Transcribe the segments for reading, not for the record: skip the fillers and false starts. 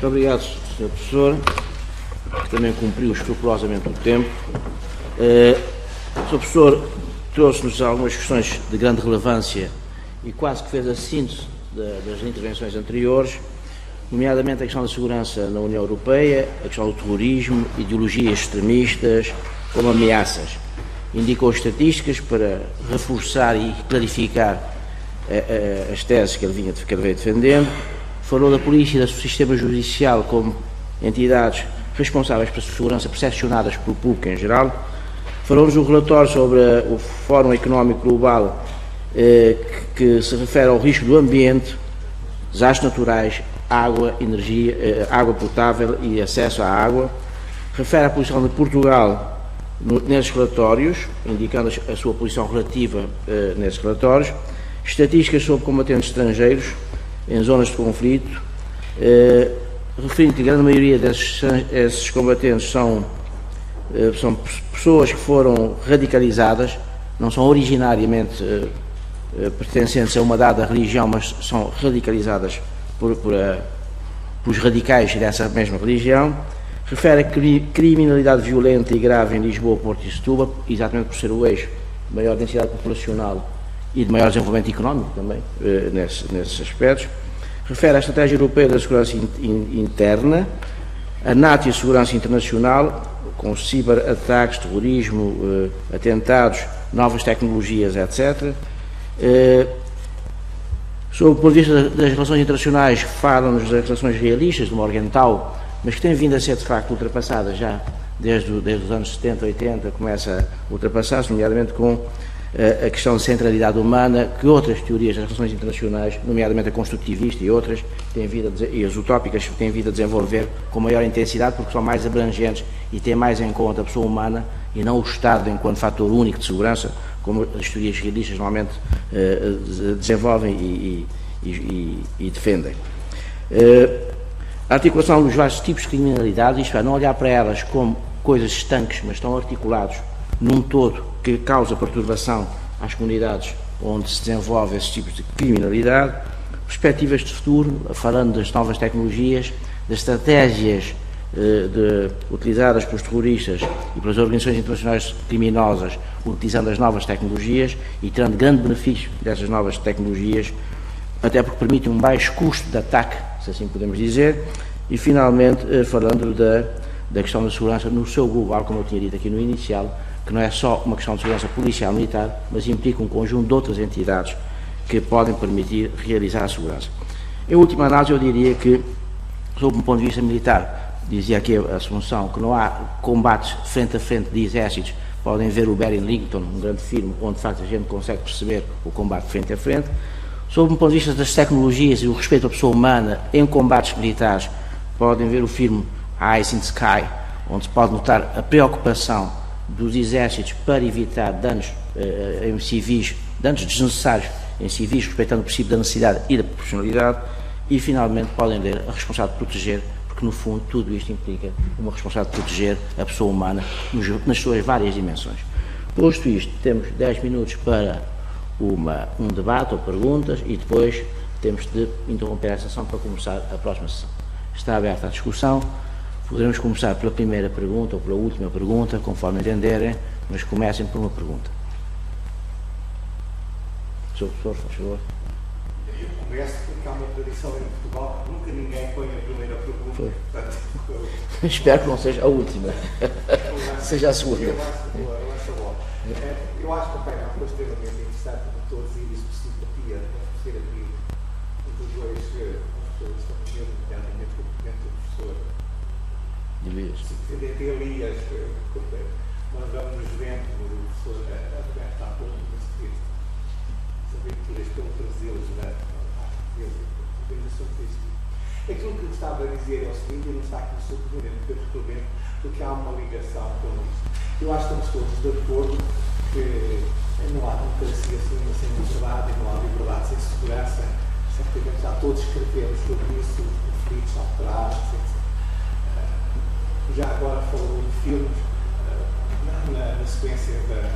Muito obrigado, Sr. Professor, que também cumpriu escrupulosamente o tempo. O Sr. Professor trouxe-nos algumas questões de grande relevância e quase que fez a síntese das intervenções anteriores, nomeadamente a questão da segurança na União Europeia, a questão do terrorismo, ideologias extremistas como ameaças. Indicou estatísticas para reforçar e clarificar as teses que ele veio defendendo. Falou da polícia e do sistema judicial como entidades responsáveis pela segurança percepcionadas pelo público em geral. Falou-nos do relatório sobre o Fórum Económico Global que se refere ao risco do ambiente, desastres naturais, água, energia, água potável e acesso à água. Refere à posição de Portugal nesses relatórios, indicando a sua posição relativa nesses relatórios. Estatísticas sobre combatentes estrangeiros em zonas de conflito, referindo que a grande maioria desses combatentes são pessoas que foram radicalizadas, não são originariamente pertencentes a uma dada religião, mas são radicalizadas pelos radicais dessa mesma religião. Refere a criminalidade violenta e grave em Lisboa, Porto e Setúbal, exatamente por ser o eixo de maior densidade populacional e de maior desenvolvimento económico também, nesses aspectos. Refere à Estratégia Europeia da Segurança Interna, a NATO e a Segurança Internacional, com ciberataques, terrorismo, atentados, novas tecnologias, etc. Sob o ponto de vista das relações internacionais, fala-nos das relações realistas, de uma oriental, mas que têm vindo a ser, de facto, ultrapassadas já desde os anos 70, 80, começa a ultrapassar-se, nomeadamente com a questão de centralidade humana, que outras teorias das relações internacionais, nomeadamente a construtivista e outras, e as utópicas, têm vindo a desenvolver com maior intensidade, porque são mais abrangentes e têm mais em conta a pessoa humana e não o Estado enquanto fator único de segurança, como as teorias realistas normalmente desenvolvem e defendem. A articulação dos vários tipos de criminalidade, isto é, não olhar para elas como coisas estanques, mas estão articulados num todo que causa perturbação às comunidades onde se desenvolve esses tipos de criminalidade. Perspectivas de futuro, falando das novas tecnologias, das estratégias utilizadas pelos terroristas e pelas organizações internacionais criminosas, utilizando as novas tecnologias e tirando grande benefício dessas novas tecnologias, até porque permitem um baixo custo de ataque, se assim podemos dizer. E finalmente falando da questão da segurança no seu global, como eu tinha dito aqui no inicial, que não é só uma questão de segurança policial militar, mas implica um conjunto de outras entidades que podem permitir realizar a segurança. Em última análise, eu diria que, sob um ponto de vista militar, dizia aqui a Assunção, que não há combates frente a frente de exércitos. Podem ver o Barry Lyndon, um grande filme, onde de facto a gente consegue perceber o combate frente a frente. Sob um ponto de vista das tecnologias e o respeito à pessoa humana em combates militares, podem ver o filme Eyes in the Sky, onde se pode notar a preocupação dos exércitos para evitar danos em civis, danos desnecessários em civis, respeitando o princípio da necessidade e da proporcionalidade. E finalmente podem ler a responsabilidade de proteger, porque no fundo tudo isto implica uma responsabilidade de proteger a pessoa humana nas suas várias dimensões. Posto isto, temos 10 minutos para um debate ou perguntas e depois temos de interromper a sessão para começar a próxima sessão. Está aberta a discussão. Poderemos começar pela primeira pergunta ou pela última pergunta, conforme entenderem, mas comecem por uma pergunta. Sr. Professor, faz favor. Eu começo porque há uma tradição em Portugal que nunca ninguém põe a primeira pergunta. Portanto, espero que não seja a última. Seja a segunda. Eu acho que o painel foi extremamente interessante de todos e de simpatia ser aqui entre os dois professores da manhã, nomeadamente o professor Elias, nós vamos nos vendo, o professor está a pôr nesse texto, as aventuras que ele trazê-los na organização turística. Aquilo que eu gostava de dizer é o seguinte, e não está aqui no seu documento, porque há uma ligação com isso. Eu acho que estamos todos de acordo que não há democracia sem liberdade, e não há liberdade sem segurança. Certamente já todos escrevemos sobre isso, conflitos alterados, etc. Já agora falou de filmes, na sequência da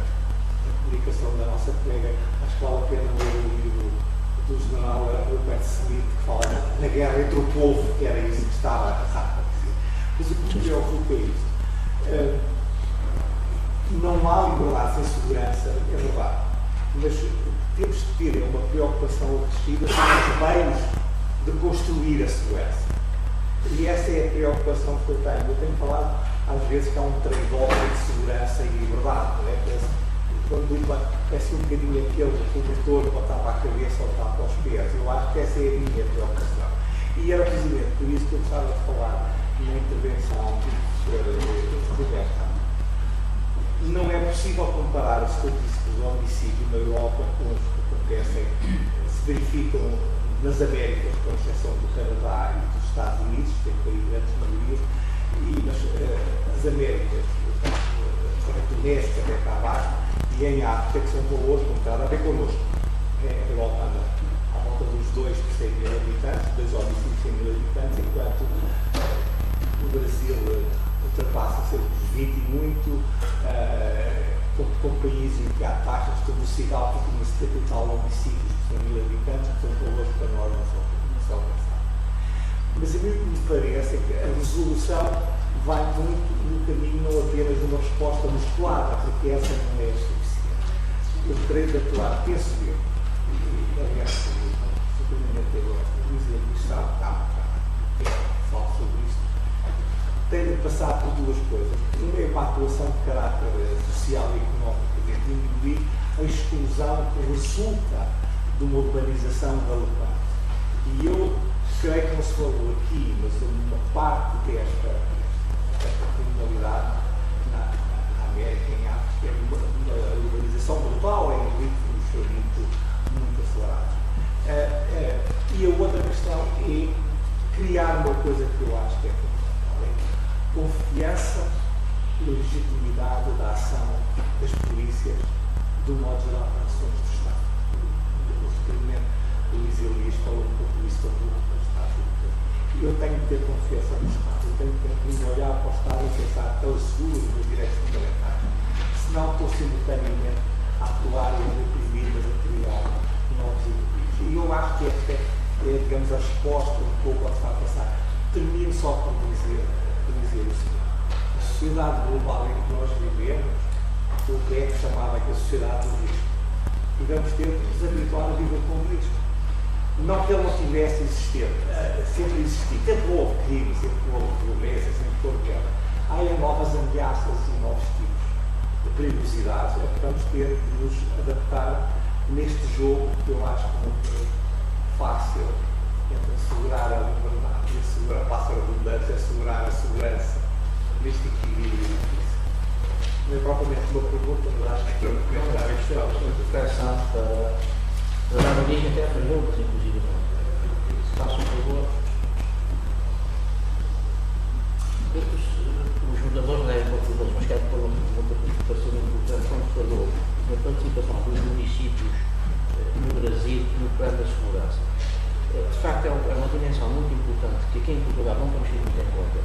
publicação da nossa colega, acho que vale a pena ler o livro do general Rupert Smith, que fala na guerra entre o povo, que era isso que estava a acontecer. Mas o que me preocupa é isto. Não há liberdade sem segurança, é verdade, mas temos de ter uma preocupação acrescida sobre os meios de construir a segurança. E essa é a preocupação que eu tenho. Eu tenho falado às vezes que há um trade-off entre segurança e liberdade, não é? Parece um bocadinho aquele motor para estar para a cabeça ou estar para os pés. Eu acho que essa é a minha preocupação. E era precisamente por isso que eu gostava de falar na intervenção do professor Roberto. Não é possível comparar os estatísticos de homicídio na Europa com os que acontecem, se verificam nas Américas, com exceção do Canadá e dos Estados Unidos, que tem grandes maiorias, mas as Américas, do leste até para baixo, e em África, que são valores que não têm nada a ver connosco. A Europa anda à volta dos 2 por 100 mil habitantes, 2 homicídios por 100 mil habitantes, enquanto o Brasil ultrapassa cerca de 20 e muito, com países em que há taxas de Portugal que tinha 70 e tal homicídios por 100 mil habitantes, que são valores para nós não são pensados. Mas a mim o que me parece é que a resolução vai muito no caminho não apenas de uma resposta musculada, porque essa não é suficiente. Eu terei de atuar, penso eu, e aliás, seguramente agora, o Luís Administrado fala sobre isto, tem de passar por 2 coisas. Uma é uma atuação de caráter social e económico, de diminuir a exclusão que resulta de uma urbanização galopante. E eu creio que não se falou aqui, mas uma parte desta criminalidade na América, em África, é uma urbanização brutal, em ritmos muito acelerados. E a outra questão é criar uma coisa que eu acho que é fundamental, é confiança e legitimidade da ação das polícias, do modo geral, das ações do Estado. O requerimento do Luís Elias falou um pouco disso sobre o Estado. Eu tenho que ter confiança no Estado, eu tenho que olhar para o Estado e pensar que ele segura os meus direitos fundamentais. Senão estou simultaneamente a atuar e a reprimir, mas a criar novos indivíduos. E eu acho que esta é, digamos, a resposta um pouco ao que está a passar. Termino só por dizer o seguinte: a sociedade global em que nós vivemos, o que é que chamava que a sociedade do risco. E vamos ter que nos habituar a viver com o risco. Não que ele não tivesse existido, sempre existiu. Sempre houve crime, sempre houve violência, sempre houve guerra. Há novas ameaças e novos tipos de perigosidades. É que vamos ter de nos adaptar neste jogo que eu acho que não é fácil entre assegurar a liberdade e assegurar, passa a redundância, assegurar a segurança neste equilíbrio difícil. Não é propriamente uma pergunta, mas acho que é uma reflexão para dar origem até a perguntas, inclusive. Faço um favor. Os fundadores levam para perguntas, mas quero pôr uma pergunta que pareceu muito importante. Quando falou na participação dos municípios no Brasil no plano da segurança, de facto é uma dimensão muito importante que aqui em Portugal não temos tido muito em conta.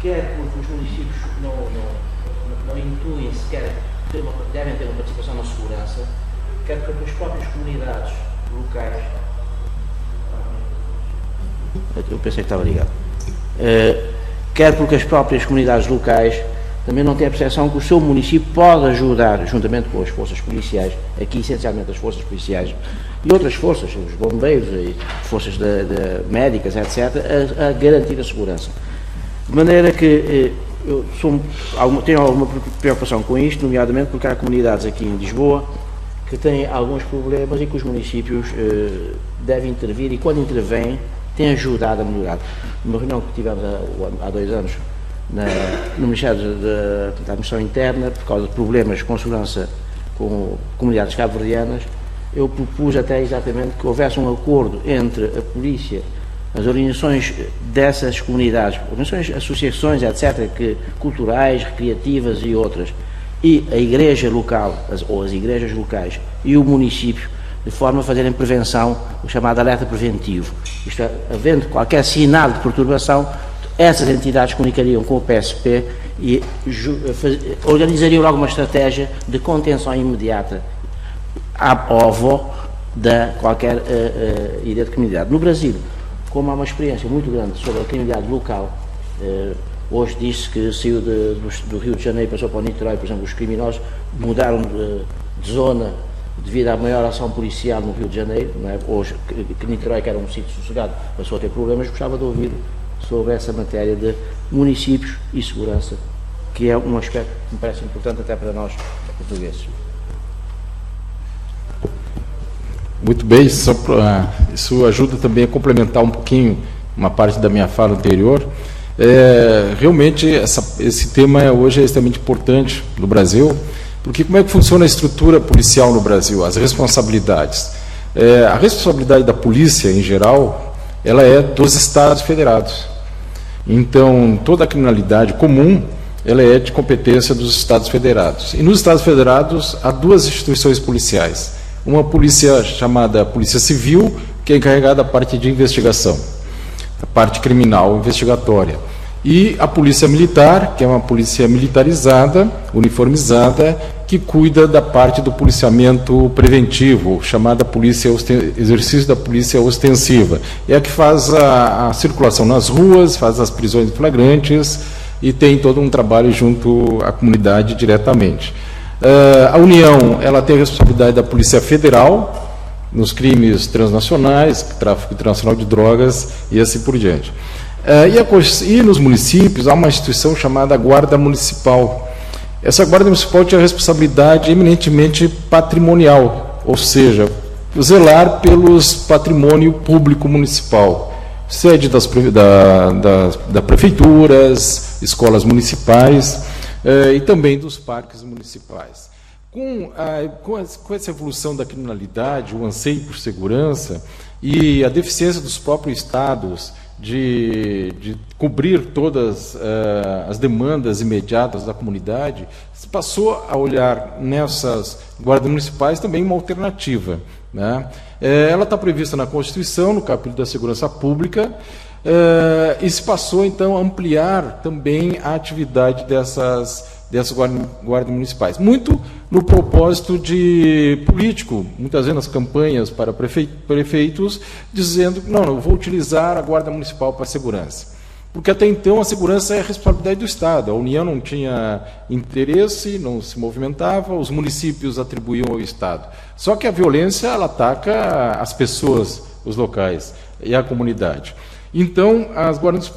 Quer porque os municípios não intuem sequer devem ter uma participação na segurança, quer porque as próprias comunidades locais. Eu pensei que estava ligado. Quer porque as próprias comunidades locais também não têm a percepção que o seu município pode ajudar, juntamente com as forças policiais, aqui essencialmente as forças policiais e outras forças, os bombeiros e forças médicas, etc., a garantir a segurança. De maneira que eu tenho alguma preocupação com isto, nomeadamente porque há comunidades aqui em Lisboa que têm alguns problemas e que os municípios devem intervir e, quando intervêm, têm ajudado a melhorar. Numa reunião que tivemos há 2 anos no Ministério da Administração Interna, por causa de problemas com segurança com comunidades cabo-verdianas, eu propus até exatamente que houvesse um acordo entre a polícia, as organizações dessas comunidades, organizações, associações, etc., culturais, recreativas e outras, e a igreja local, ou as igrejas locais, e o município, de forma a fazerem prevenção, o chamado alerta preventivo. Isto é, havendo qualquer sinal de perturbação, essas entidades comunicariam com o PSP e organizariam logo uma estratégia de contenção imediata, ao avó de qualquer ideia de criminalidade. No Brasil, como há uma experiência muito grande sobre a criminalidade local, hoje diz-se que saiu do Rio de Janeiro, passou para o Niterói, por exemplo, os criminosos mudaram de zona devido à maior ação policial no Rio de Janeiro, não é? Hoje, que Niterói, que era um sítio sossegado, passou a ter problemas. Gostava de ouvir sobre essa matéria de municípios e segurança, que é um aspecto que me parece importante até para nós, portugueses. Muito bem, isso ajuda também a complementar um pouquinho uma parte da minha fala anterior. Realmente, esse tema hoje é extremamente importante no Brasil, porque como é que funciona a estrutura policial no Brasil, as responsabilidades? A responsabilidade da polícia, em geral, ela é dos Estados federados. Então, toda a criminalidade comum, ela é de competência dos Estados federados. E nos Estados federados, há duas instituições policiais. Uma polícia chamada Polícia Civil, que é encarregada da parte de investigação, a parte criminal investigatória. E a Polícia Militar, que é uma polícia militarizada, uniformizada, que cuida da parte do policiamento preventivo, chamada exercício da polícia ostensiva. É a que faz a circulação nas ruas, faz as prisões flagrantes e tem todo um trabalho junto à comunidade diretamente. A União, ela tem a responsabilidade da Polícia Federal, nos crimes transnacionais, tráfico internacional de drogas e assim por diante. E nos municípios há uma instituição chamada Guarda Municipal. Essa Guarda Municipal tinha responsabilidade eminentemente patrimonial, ou seja, zelar pelos patrimônio público municipal, sede das prefeituras, escolas municipais e também dos parques municipais. Com essa evolução da criminalidade, o anseio por segurança e a deficiência dos próprios estados de cobrir todas as demandas imediatas da comunidade, se passou a olhar nessas guardas municipais também uma alternativa, né? Ela está prevista na Constituição, no capítulo da Segurança Pública, e se passou então a ampliar também a atividade dessas guardas municipais, muito no propósito de político, muitas vezes nas campanhas para prefeitos, dizendo que não, eu vou utilizar a Guarda Municipal para a segurança. Porque até então a segurança é a responsabilidade do Estado, a União não tinha interesse, não se movimentava, os municípios atribuíam ao Estado. Só que a violência, ela ataca as pessoas, os locais e a comunidade. Então,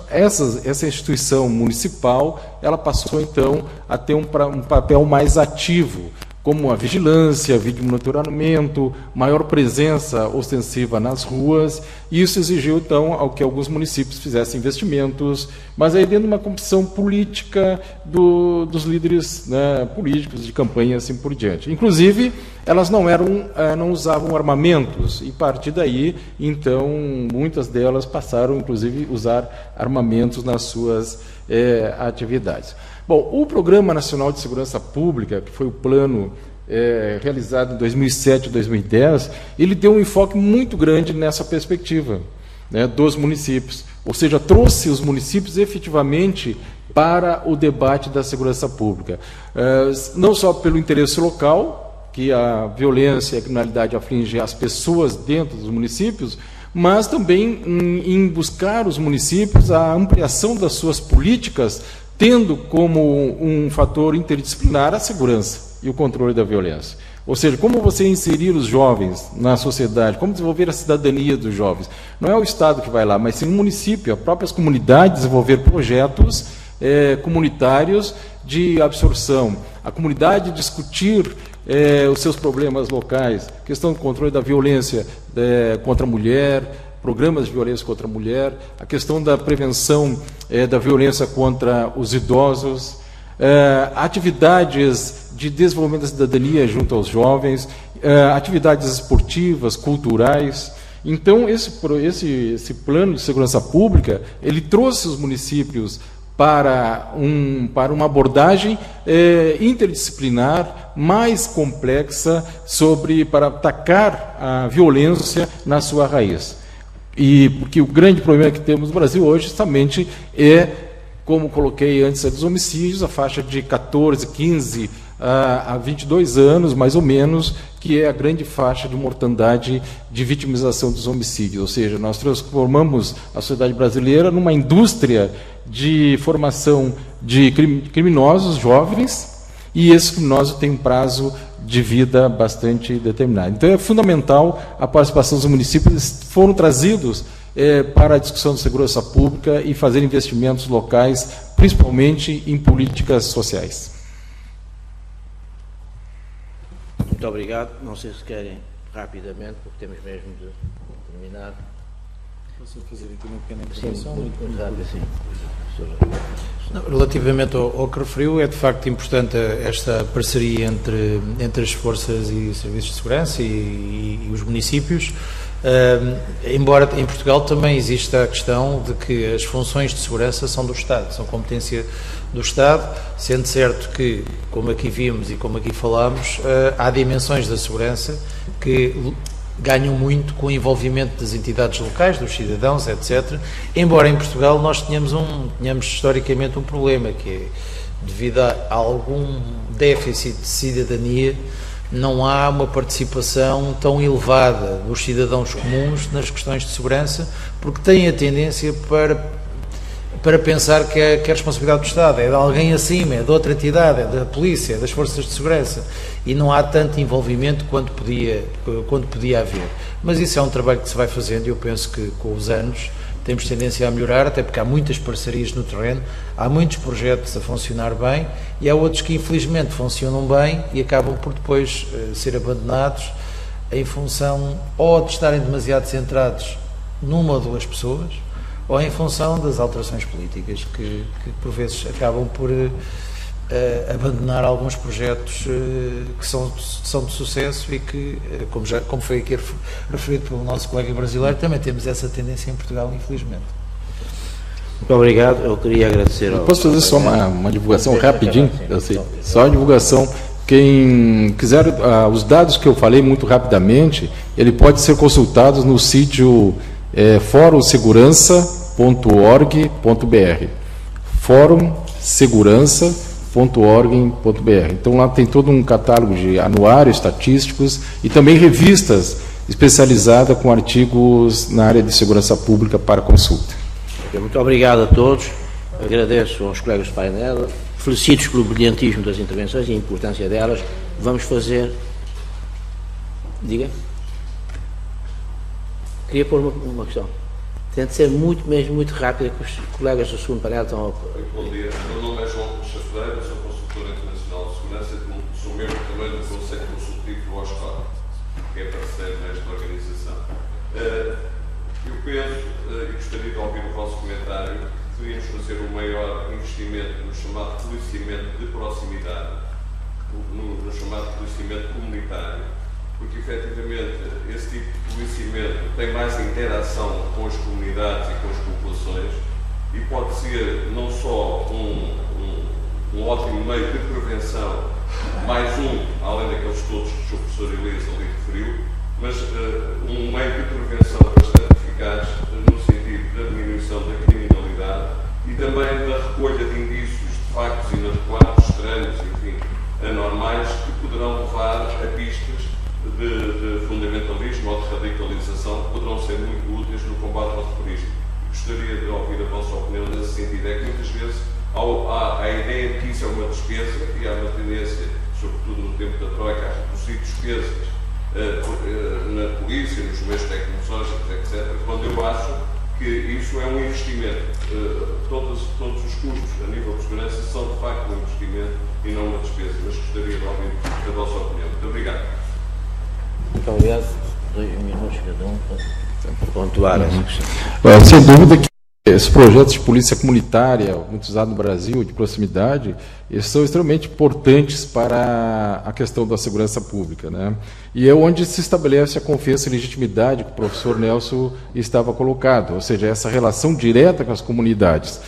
essa instituição municipal, ela passou, então, a ter um papel mais ativo, como a vigilância, vídeo monitoramento, maior presença ostensiva nas ruas, e isso exigiu, então, ao que alguns municípios fizessem investimentos, mas aí dentro de uma competição política dos líderes, né, políticos, de campanha, assim por diante. Inclusive, elas não usavam armamentos, e a partir daí, então, muitas delas passaram, inclusive, a usar armamentos nas suas atividades. Bom, o Programa Nacional de Segurança Pública, que foi o plano realizado em 2007 e 2010, ele deu um enfoque muito grande nessa perspectiva, né, dos municípios, ou seja, trouxe os municípios efetivamente para o debate da segurança pública, não só pelo interesse local, que a violência e a criminalidade aflige as pessoas dentro dos municípios, mas também em buscar os municípios a ampliação das suas políticas, tendo como um fator interdisciplinar a segurança e o controle da violência. Ou seja, como você inserir os jovens na sociedade, como desenvolver a cidadania dos jovens. Não é o Estado que vai lá, mas sim o município, as próprias comunidades desenvolver projetos comunitários de absorção. A comunidade discutir os seus problemas locais, questão do controle da violência contra a mulher, programas de violência contra a mulher, a questão da prevenção da violência contra os idosos, atividades de desenvolvimento da cidadania junto aos jovens, atividades esportivas, culturais. Então, esse plano de segurança pública, ele trouxe os municípios para uma abordagem interdisciplinar, mais complexa, para atacar a violência na sua raiz. E porque o grande problema que temos no Brasil hoje justamente como coloquei antes, dos homicídios, a faixa de 14, 15 há 22 anos, mais ou menos, que é a grande faixa de mortandade de vitimização dos homicídios. Ou seja, nós transformamos a sociedade brasileira numa indústria de formação de criminosos jovens, e esses criminosos têm um prazo de vida bastante determinado. Então é fundamental a participação dos municípios. Eles foram trazidos para a discussão de segurança pública e fazer investimentos locais, principalmente em políticas sociais. Muito obrigado. Não sei se querem rapidamente, porque temos mesmo de terminar. Posso fazer aqui uma pequena Sim, intervenção? muito rápido, sim. Relativamente ao que referiu, é de facto importante esta parceria entre as forças e serviços de segurança e os municípios, embora em Portugal também exista a questão de que as funções de segurança são do Estado, são competência do Estado, sendo certo que, como aqui vimos e como aqui falámos, há dimensões da segurança que ganham muito com o envolvimento das entidades locais, dos cidadãos, etc. Embora em Portugal nós tenhamos historicamente um problema, que é, devido a algum déficit de cidadania, não há uma participação tão elevada dos cidadãos comuns nas questões de segurança, porque têm a tendência para pensar que a responsabilidade do Estado é de alguém acima, é de outra entidade, é da polícia, é das forças de segurança, e não há tanto envolvimento quanto podia haver. Mas isso é um trabalho que se vai fazendo, e eu penso que com os anos temos tendência a melhorar, até porque há muitas parcerias no terreno, há muitos projetos a funcionar bem, e há outros que infelizmente funcionam bem e acabam por depois ser abandonados em função ou de estarem demasiado centrados numa ou duas pessoas, ou em função das alterações políticas que por vezes acabam por abandonar alguns projetos que são de sucesso e que, como foi aqui referido pelo nosso colega brasileiro, também temos essa tendência em Portugal, infelizmente. Muito obrigado. Eu queria agradecer ao... Posso fazer só uma divulgação rapidinho? Eu sei. Só a divulgação. Quem quiser, os dados que eu falei muito rapidamente, ele pode ser consultado no sítio forumsegurança.org.br, forumsegurança.org.br. Então lá tem todo um catálogo de anuários estatísticos e também revistas especializadas com artigos na área de segurança pública para consulta. Muito obrigado a todos. Agradeço aos colegas do painel, felicito-os pelo brilhantismo das intervenções e a importância delas. Vamos fazer... Diga. Queria pôr uma questão. Tente ser mesmo muito rápido, que os colegas do segundo painel estão... Bom dia. Meu nome é João Chafreira, sou consultor internacional de segurança e sou membro também do Conselho Consultivo do OSCOR, que é parceiro nesta organização. Eu penso, e gostaria de ouvir o vosso comentário, que deveríamos fazer um maior investimento no chamado policiamento de proximidade, no chamado policiamento comunitário, porque efetivamente esse tipo de policiamento tem mais interação com as comunidades e com as populações e pode ser não só um ótimo meio de prevenção, mais além daqueles todos que o professor Elias ali referiu, mas um meio de prevenção bastante eficaz no sentido da diminuição da criminalidade e também da recolha de indícios de factos inadequados, estranhos, enfim, anormais, que poderão levar a pistas de fundamentalismo ou de radicalização que poderão ser muito úteis no combate ao terrorismo. Gostaria de ouvir a vossa opinião nesse sentido. É que muitas vezes há a ideia de que isso é uma despesa e há uma tendência, sobretudo no tempo da Troika, a reduzir despesas na polícia, nos meios tecnológicos, etc., quando eu acho que isso é um investimento. Todos os custos a nível de segurança são de facto um investimento e não uma despesa, mas gostaria de ouvir a vossa opinião. Muito obrigado. Muito obrigado. 2 minutos cada um para pontuar essa questão. Sem dúvida que esses projetos de polícia comunitária, muito usados no Brasil, de proximidade, eles são extremamente importantes para a questão da segurança pública, né? E é onde se estabelece a confiança e legitimidade que o professor Nelson estava colocado, ou seja, essa relação direta com as comunidades.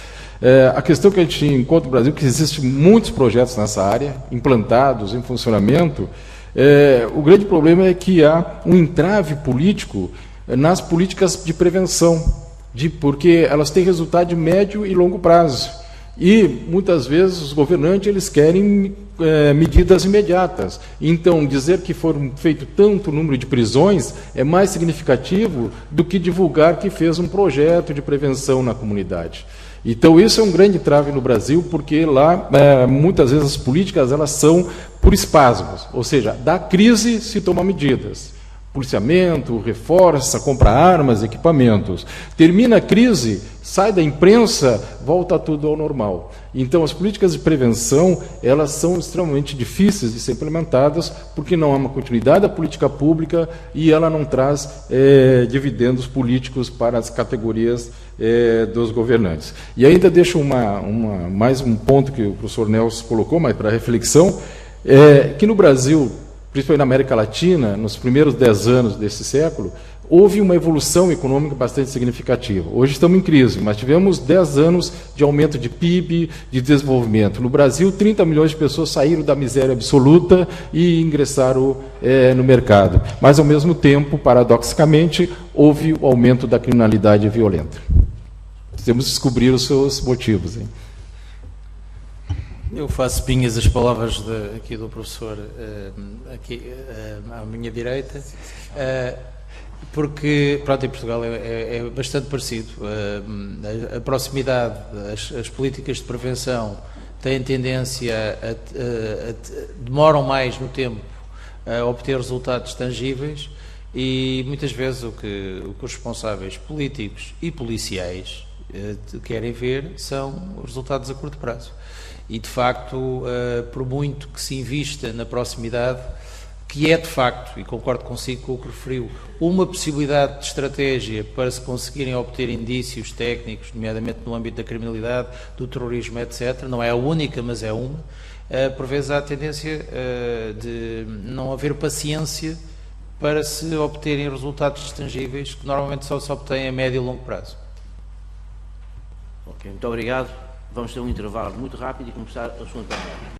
A questão que a gente encontra no Brasil é que existem muitos projetos nessa área, implantados, em funcionamento. O grande problema é que há um entrave político nas políticas de prevenção, porque elas têm resultado de médio e longo prazo. E, muitas vezes, os governantes eles querem medidas imediatas. Então, dizer que foram feito tanto número de prisões é mais significativo do que divulgar que fez um projeto de prevenção na comunidade. Então, isso é um grande trave no Brasil, porque lá, muitas vezes, as políticas elas são por espasmos, ou seja, da crise se toma medidas. Policiamento, reforça, compra armas, equipamentos. Termina a crise, sai da imprensa, volta tudo ao normal. Então, as políticas de prevenção, elas são extremamente difíceis de ser implementadas, porque não há uma continuidade da política pública e ela não traz dividendos políticos para as categorias dos governantes. E ainda deixo mais um ponto que o professor Nelson colocou, mas para reflexão, que no Brasil, principalmente na América Latina, nos primeiros 10 anos desse século, houve uma evolução econômica bastante significativa. Hoje estamos em crise, mas tivemos 10 anos de aumento de PIB, de desenvolvimento. No Brasil, 30 milhões de pessoas saíram da miséria absoluta e ingressaram no mercado. Mas, ao mesmo tempo, paradoxicamente, houve o aumento da criminalidade violenta. Temos que descobrir os seus motivos, hein? Eu faço pinhas as palavras aqui do professor, aqui à minha direita, porque, pronto, em Portugal é bastante parecido. A proximidade, as políticas de prevenção têm tendência demoram mais no tempo a obter resultados tangíveis e, muitas vezes, o que os responsáveis políticos e policiais querem ver são os resultados a curto prazo. E, de facto, por muito que se invista na proximidade, que é, de facto, e concordo consigo com o que referiu, uma possibilidade de estratégia para se conseguirem obter indícios técnicos, nomeadamente no âmbito da criminalidade, do terrorismo, etc., não é a única, mas é uma, por vezes há a tendência de não haver paciência para se obterem resultados tangíveis, que normalmente só se obtêm a médio e longo prazo. Ok, muito obrigado. Vamos ter um intervalo muito rápido e começar a segunda parte.